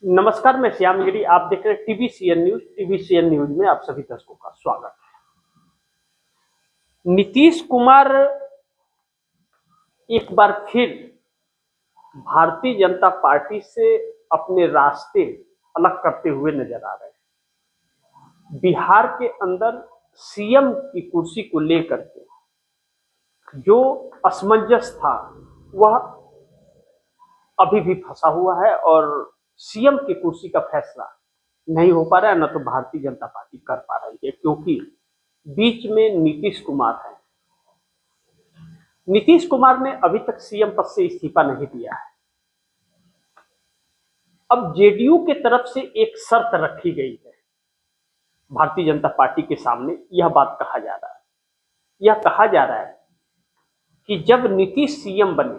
नमस्कार, मैं श्याम गिरी। आप देख रहे हैं टीवीसीएन न्यूज। टीवीसीएन न्यूज में आप सभी दर्शकों का स्वागत है। नीतीश कुमार एक बार फिर भारतीय जनता पार्टी से अपने रास्ते अलग करते हुए नजर आ रहे हैं। बिहार के अंदर सीएम की कुर्सी को लेकर के जो असमंजस था वह अभी भी फंसा हुआ है और सीएम की कुर्सी का फैसला नहीं हो पा रहा है, न तो भारतीय जनता पार्टी कर पा रही है, क्योंकि बीच में नीतीश कुमार है। नीतीश कुमार ने अभी तक सीएम पद से इस्तीफा नहीं दिया है। अब जेडीयू के तरफ से एक शर्त रखी गई है भारतीय जनता पार्टी के सामने। यह बात कहा जा रहा है, यह कहा जा रहा है कि जब नीतीश सीएम बने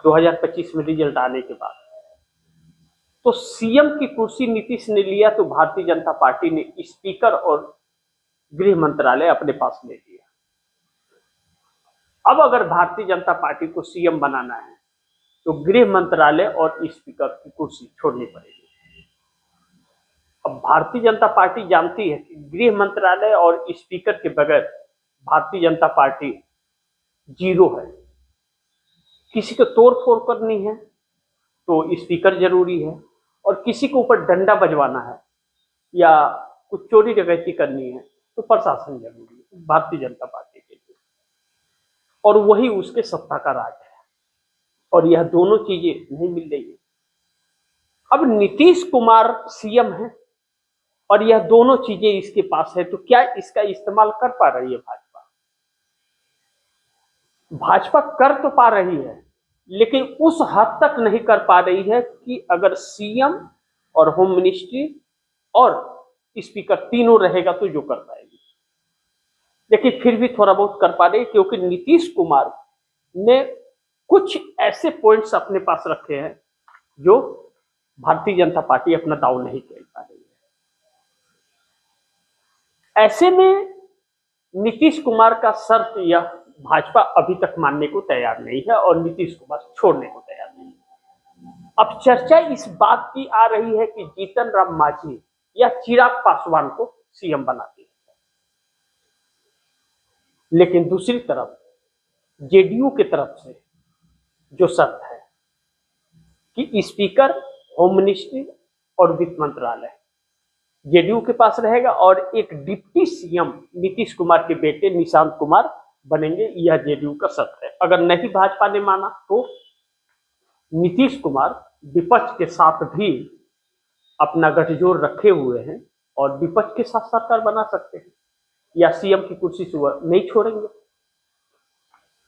2025 में रिजल्ट आने के बाद, तो सीएम की कुर्सी नीतीश ने लिया तो भारतीय जनता पार्टी ने स्पीकर और गृह मंत्रालय अपने पास ले लिया। अब अगर भारतीय जनता पार्टी को सीएम बनाना है तो गृह मंत्रालय और स्पीकर की कुर्सी छोड़नी पड़ेगी। अब भारतीय जनता पार्टी जानती है कि गृह मंत्रालय और स्पीकर के बगैर भारतीय जनता पार्टी जीरो है। किसी को तोड़ फोड़ करनी है तो स्पीकर जरूरी है, और किसी के ऊपर डंडा बजवाना है या कुछ चोरी डकैती करनी है तो प्रशासन जरूरी है भारतीय जनता पार्टी के लिए, और वही उसके सत्ता का राज है। और यह दोनों चीजें नहीं मिल रही है। अब नीतीश कुमार सीएम है और यह दोनों चीजें इसके पास है, तो क्या इसका इस्तेमाल कर पा रही है भाजपा? भाजपा कर तो पा रही है, लेकिन उस हद तक नहीं कर पा रही है कि अगर सीएम और होम मिनिस्ट्री और स्पीकर तीनों रहेगा तो जो कर पाएगी। लेकिन फिर भी थोड़ा बहुत कर पा रही है, क्योंकि नीतीश कुमार ने कुछ ऐसे पॉइंट्स अपने पास रखे हैं जो भारतीय जनता पार्टी अपना दांव नहीं खेल पा रही है। ऐसे में नीतीश कुमार का शर्त यह भाजपा अभी तक मानने को तैयार नहीं है और नीतीश कुमार छोड़ने को तैयार नहीं है। अब चर्चा इस बात की आ रही है कि जीतन राम मांझी या चिराग पासवान को सीएम बनाते हैं, लेकिन दूसरी तरफ जेडीयू की तरफ से जो शर्त है कि स्पीकर, होम मिनिस्ट्री और वित्त मंत्रालय जेडीयू के पास रहेगा और एक डिप्टी सीएम नीतीश कुमार के बेटे निशांत कुमार बनेंगे, यह जेडीयू का शर्त है। अगर नहीं भाजपा ने माना तो नीतीश कुमार विपक्ष के साथ भी अपना गठजोड़ रखे हुए हैं और विपक्ष के साथ सरकार बना सकते हैं, या सीएम की कुर्सी से वह नहीं छोड़ेंगे।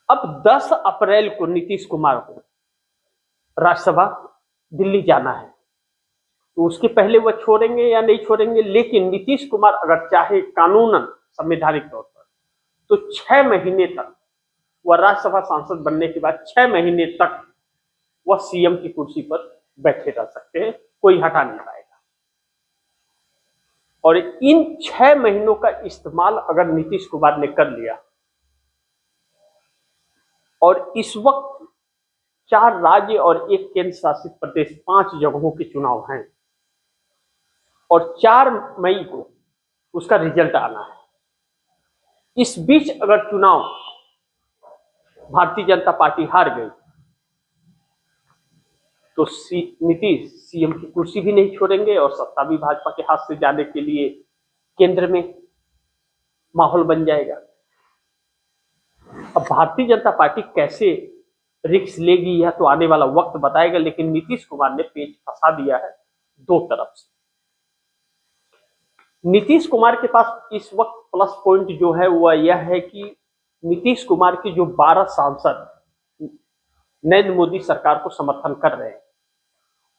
अब 10 अप्रैल को नीतीश कुमार को राज्यसभा दिल्ली जाना है, तो उसके पहले वह छोड़ेंगे या नहीं छोड़ेंगे। लेकिन नीतीश कुमार अगर चाहे कानूनन संवैधानिक तौर पर तो 6 महीने तक वह राज्यसभा सांसद बनने के बाद 6 महीने तक वह सीएम की कुर्सी पर बैठे रह सकते हैं, कोई हटा नहीं पाएगा। और इन 6 महीनों का इस्तेमाल अगर नीतीश कुमार ने कर लिया, और इस वक्त 4 राज्य और 1 केंद्र शासित प्रदेश 5 जगहों के चुनाव हैं और 4 मई को उसका रिजल्ट आना है। इस बीच अगर चुनाव भारतीय जनता पार्टी हार गई तो नीतीश सीएम की कुर्सी भी नहीं छोड़ेंगे और सत्ता भी भाजपा के हाथ से जाने के लिए केंद्र में माहौल बन जाएगा। अब भारतीय जनता पार्टी कैसे रिस्क लेगी यह तो आने वाला वक्त बताएगा, लेकिन नीतीश कुमार ने पेच फंसा दिया है दो तरफ से। नीतीश कुमार के पास इस वक्त प्लस पॉइंट जो है वह यह है कि नीतीश कुमार के जो 12 सांसद नरेंद्र मोदी सरकार को समर्थन कर रहे हैं,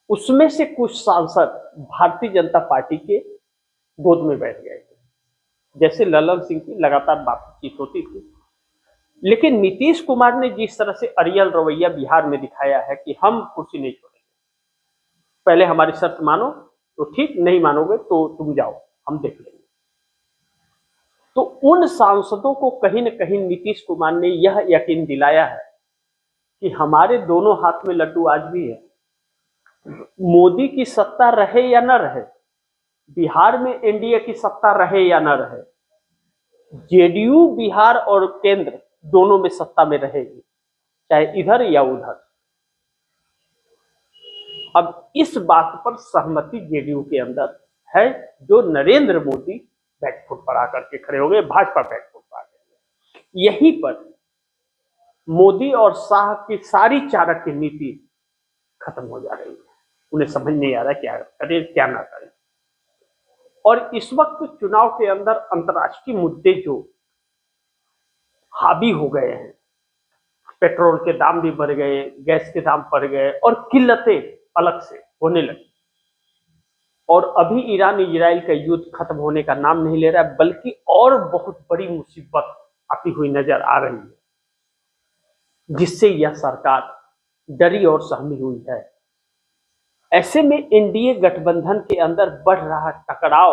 उसमें से कुछ सांसद भारतीय जनता पार्टी के गोद में बैठ गए थे, जैसे ललन सिंह की लगातार बातचीत होती थी। लेकिन नीतीश कुमार ने जिस तरह से अड़ियल रवैया बिहार में दिखाया है कि हम कुर्सी नहीं छोड़ेंगे, पहले हमारी शर्त मानो तो ठीक, नहीं मानोगे तो तुम जाओ, हम देख लेंगे, तो उन सांसदों को कहीं न कहीं नीतीश कुमार ने यह यकीन दिलाया है कि हमारे दोनों हाथ में लड्डू आज भी है, मोदी की सत्ता रहे या न रहे, बिहार में एनडीए की सत्ता रहे या न रहे, जेडीयू बिहार और केंद्र दोनों में सत्ता में रहेगी, चाहे इधर या उधर। अब इस बात पर सहमति जेडीयू के अंदर है, जो नरेंद्र मोदी बैकफुट पर आकर के खड़े हो गए, भाजपा बैकफुट पर आ गई। यहीं पर मोदी और शाह की सारी चाणक्य नीति खत्म हो जा रही है। उन्हें समझ नहीं आ रहा क्या करे क्या ना करे। और इस वक्त चुनाव के अंदर अंतर्राष्ट्रीय मुद्दे जो हावी हो गए हैं, पेट्रोल के दाम भी बढ़ गए, गैस के दाम बढ़ गए और किल्लतें अलग से होने लगी। और अभी ईरान इजराइल का युद्ध खत्म होने का नाम नहीं ले रहा है, बल्कि और बहुत बड़ी मुसीबत आती हुई नजर आ रही है, जिससे यह सरकार डरी और सहमी हुई है। ऐसे में एनडीए गठबंधन के अंदर बढ़ रहा टकराव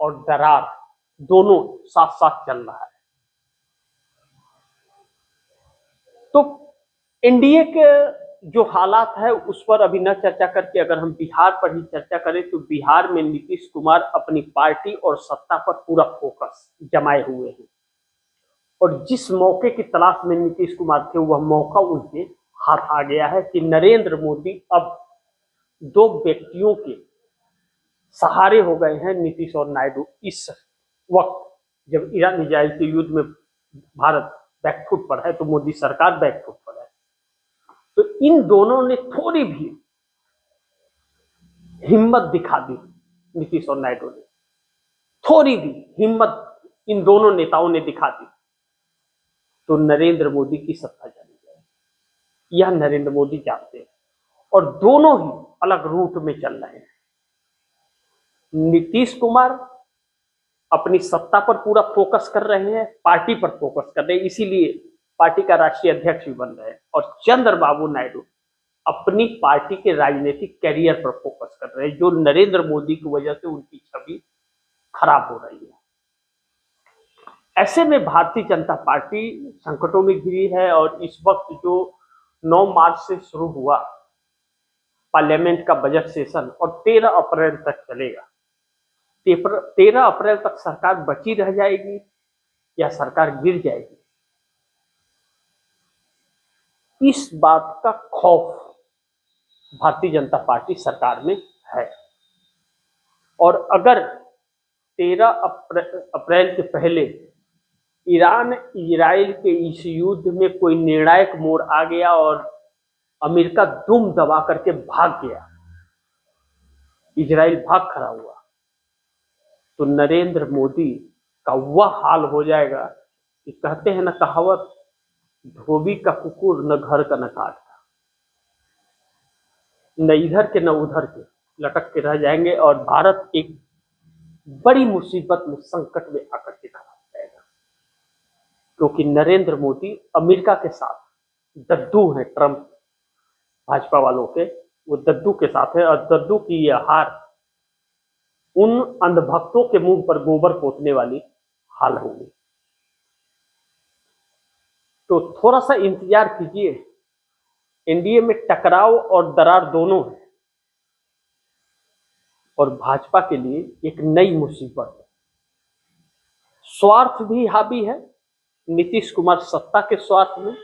और दरार दोनों साथ साथ चल रहा है। तो एनडीए के जो हालात है उस पर अभी न चर्चा करके अगर हम बिहार पर ही चर्चा करें, तो बिहार में नीतीश कुमार अपनी पार्टी और सत्ता पर पूरा फोकस जमाए हुए हैं। और जिस मौके की तलाश में नीतीश कुमार थे, वह मौका उनके हाथ आ गया है कि नरेंद्र मोदी अब दो व्यक्तियों के सहारे हो गए हैं, नीतीश और नायडू। इस वक्त जब ईरान इजराइल के युद्ध में भारत बैकफुट पर है, तो मोदी सरकार बैकफुट पर है। तो इन दोनों ने थोड़ी भी हिम्मत दिखा दी, नीतीश और नायडू ने थोड़ी भी हिम्मत इन दोनों नेताओं ने दिखा दी, तो नरेंद्र मोदी की सत्ता चली जाएगी। यह नरेंद्र मोदी जानते हैं और दोनों ही अलग रूट में चल रहे हैं। नीतीश कुमार अपनी सत्ता पर पूरा फोकस कर रहे हैं, पार्टी पर फोकस कर रहे हैं, इसीलिए पार्टी का राष्ट्रीय अध्यक्ष भी बन रहे हैं। और चंद्रबाबू नायडू अपनी पार्टी के राजनीतिक कैरियर पर फोकस कर रहे हैं, जो नरेंद्र मोदी की वजह से उनकी छवि खराब हो रही है। ऐसे में भारतीय जनता पार्टी संकटों में घिरी है और इस वक्त जो 9 मार्च से शुरू हुआ पार्लियामेंट का बजट सेशन और 13 अप्रैल तक चलेगा, 13 अप्रैल तक सरकार बची रह जाएगी या सरकार गिर जाएगी, इस बात का खौफ भारतीय जनता पार्टी सरकार में है। और अगर 13 अप्रैल के पहले ईरान इजराइल के इस युद्ध में कोई निर्णायक मोड़ आ गया और अमेरिका दुम दबा करके भाग गया, इजराइल भाग खड़ा हुआ, तो नरेंद्र मोदी का वह हाल हो जाएगा कि कहते हैं ना कहावत, धोबी का कुकुर न घर का न काट का, न इधर के न उधर के लटक के रह जाएंगे और भारत एक बड़ी मुसीबत में संकट में आकर के खड़ा हो जाएगा। क्योंकि नरेंद्र मोदी अमेरिका के साथ दद्दू है, ट्रंप भाजपा वालों के, वो दद्दू के साथ है और दद्दू की यह हार उन अंधभक्तों के मुंह पर गोबर पोतने वाली हाल होगी। तो थोड़ा सा इंतजार कीजिए, एनडीए में टकराव और दरार दोनों है और भाजपा के लिए एक नई मुसीबत है। स्वार्थ भी हावी है, नीतीश कुमार सत्ता के स्वार्थ में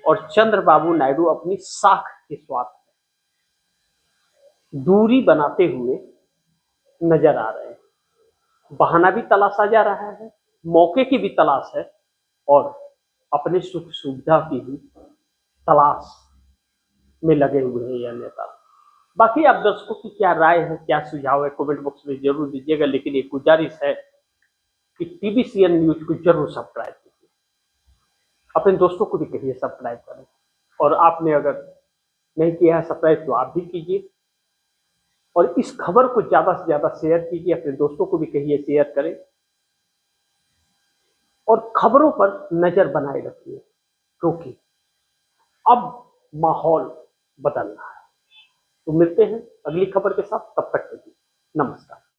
और चंद्रबाबू नायडू अपनी साख के स्वार्थ में दूरी बनाते हुए नजर आ रहे हैं। बहाना भी तलाशा जा रहा है, मौके की भी तलाश है और अपने सुख सुविधा की भी तलाश में लगे हुए हैं यह नेता। बाकी आप दर्शकों की क्या राय है, क्या सुझाव है, कमेंट बॉक्स में जरूर दीजिएगा। लेकिन एक गुजारिश है कि टीवीसीएन न्यूज को जरूर सब्सक्राइब कीजिए, अपने दोस्तों को भी कहिए सब्सक्राइब करें, और आपने अगर नहीं किया है सब्सक्राइब तो आप भी कीजिए और इस खबर को ज्यादा से ज्यादा शेयर कीजिए, अपने दोस्तों को भी कहिए शेयर करें और खबरों पर नजर बनाए रखिए, क्योंकि अब माहौल बदल रहा है। तो मिलते हैं अगली खबर के साथ, तब तक के लिए नमस्कार।